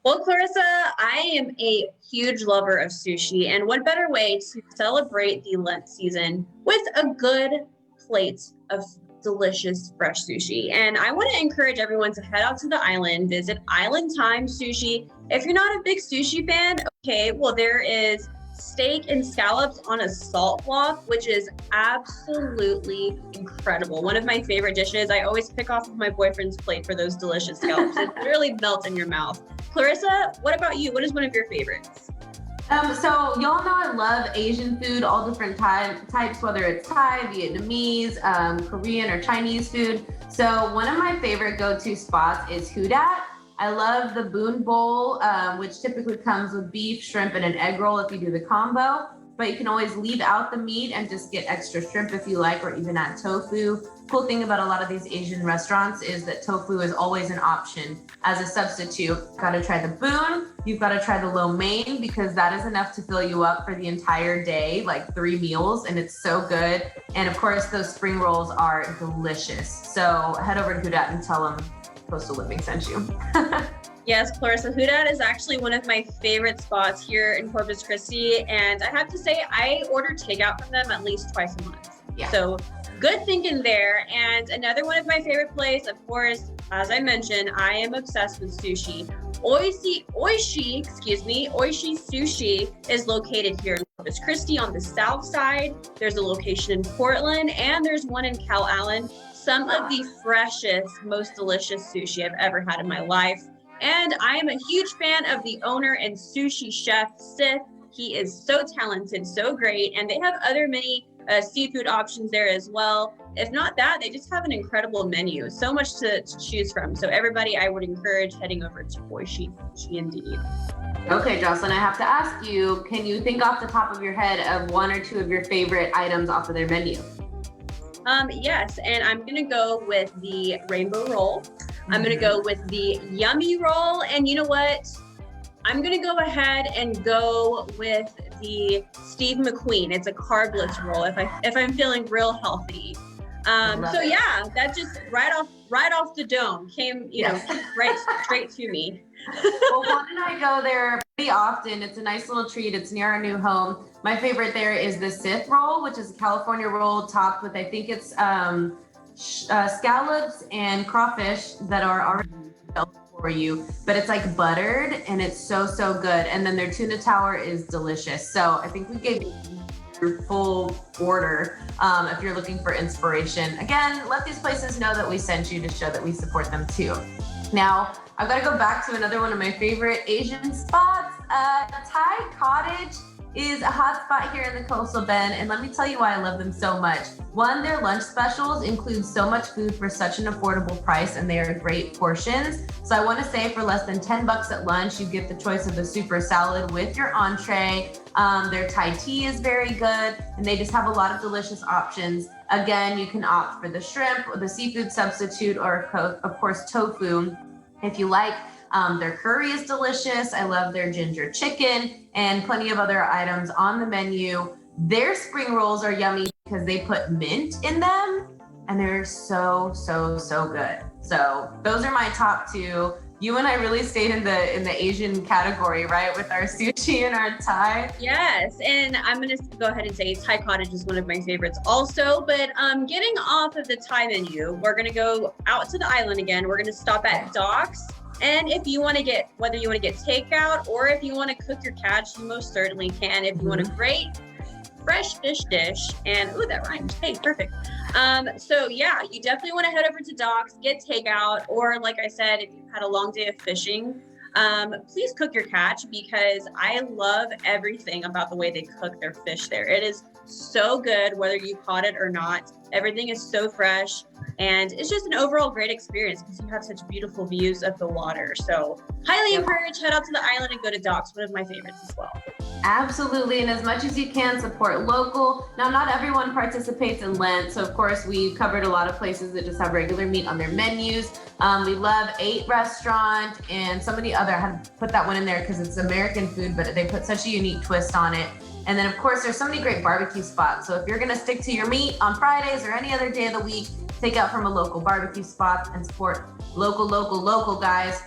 Well, Clarissa, I am a huge lover of sushi, and what better way to celebrate the Lent season with a good plate of delicious fresh sushi. And I want to encourage everyone to head out to the island, visit Island Time Sushi. If you're not a big sushi fan, okay, well, there is steak and scallops on a salt block, which is absolutely incredible. One of my favorite dishes. I always pick off of my boyfriend's plate for those delicious scallops. It literally melts in your mouth. Clarissa, what about you? What is one of your favorites? So y'all know I love Asian food, all different types, whether it's Thai, Vietnamese, Korean, or Chinese food. So one of my favorite go-to spots is Hudat. I love the Boon Bowl, which typically comes with beef, shrimp, and an egg roll if you do the combo. But you can always leave out the meat and just get extra shrimp if you like, or even add tofu. Cool thing about a lot of these Asian restaurants is that tofu is always an option as a substitute. Gotta try the Boon. You've got to try the lo mein because that is enough to fill you up for the entire day, like 3 meals, and it's so good. And of course, those spring rolls are delicious. So head over to Hudat and tell them Coastal Living sent you. Yes, Clarissa, Hudat is actually one of my favorite spots here in Corpus Christi. And I have to say, I order takeout from them at least twice a month. Yeah. So good thinking there. And another one of my favorite places, of course, as I mentioned, I am obsessed with sushi. Oishi Sushi is located here in Corpus Christi on the south side. There's a location in Portland and there's one in Calallen. Some of the freshest, most delicious sushi I've ever had in my life. And I am a huge fan of the owner and sushi chef, Sith. He is so talented, so great. And they have other many seafood options there as well. If not that, they just have an incredible menu. So much to choose from. So everybody, I would encourage heading over to Oishi Sushi indeed. Okay, Jocelyn, I have to ask you, can you think off the top of your head of 1 or 2 of your favorite items off of their menu? Yes, and I'm gonna go with the rainbow roll. I'm gonna go with the yummy roll, and you know what? I'm gonna go ahead and go with the Steve McQueen. It's a carbless roll if I'm feeling real healthy. So yeah, that just right off the dome came, right straight to me. Well, Juan and I go there pretty often. It's a nice little treat. It's near our new home. My favorite there is the Sith roll, which is a California roll topped with, I think it's scallops and crawfish that are already built for you, but it's like buttered and it's so good. And then their tuna tower is delicious. So I think we gave you your full order if you're looking for inspiration. Again, let these places know that we sent you to show that we support them too. Now, I've got to go back to another one of my favorite Asian spots. Thai Cottage is a hot spot here in the Coastal Bend, and let me tell you why I love them so much. One, their lunch specials include so much food for such an affordable price, and they are great portions. So I want to say for less than 10 bucks at lunch, you get the choice of the super salad with your entree. Their Thai tea is very good, and they just have a lot of delicious options. Again, you can opt for the shrimp, or the seafood substitute, or of course tofu if you like. Their curry is delicious. I love their ginger chicken and plenty of other items on the menu. Their spring rolls are yummy because they put mint in them and they're so good. So those are my top 2. You and I really stayed in the Asian category, right? With our sushi and our Thai. Yes, and I'm gonna go ahead and say Thai Cottage is one of my favorites also. But getting off of the Thai menu, we're gonna go out to the island again. We're gonna stop at Docks. And if you want to get, whether you want to get takeout or if you want to cook your catch, you most certainly can. If you want a great fresh fish dish, and ooh, that rhymes. Hey, perfect. So yeah, you definitely want to head over to Docks, get takeout, or like I said, if you've had a long day of fishing, please cook your catch because I love everything about the way they cook their fish there. It is so good, whether you caught it or not. Everything is so fresh. And it's just an overall great experience because you have such beautiful views of the water. So highly encourage, head out to the island and go to Docks, one of my favorites as well. Absolutely, and as much as you can, support local. Now, not everyone participates in Lent, so of course we covered a lot of places that just have regular meat on their menus. We love 8 Restaurant and somebody other, I had to put that one in there because it's American food, but they put such a unique twist on it. And then of course there's so many great barbecue spots. So if you're gonna stick to your meat on Fridays or any other day of the week, take out from a local barbecue spot and support local guys.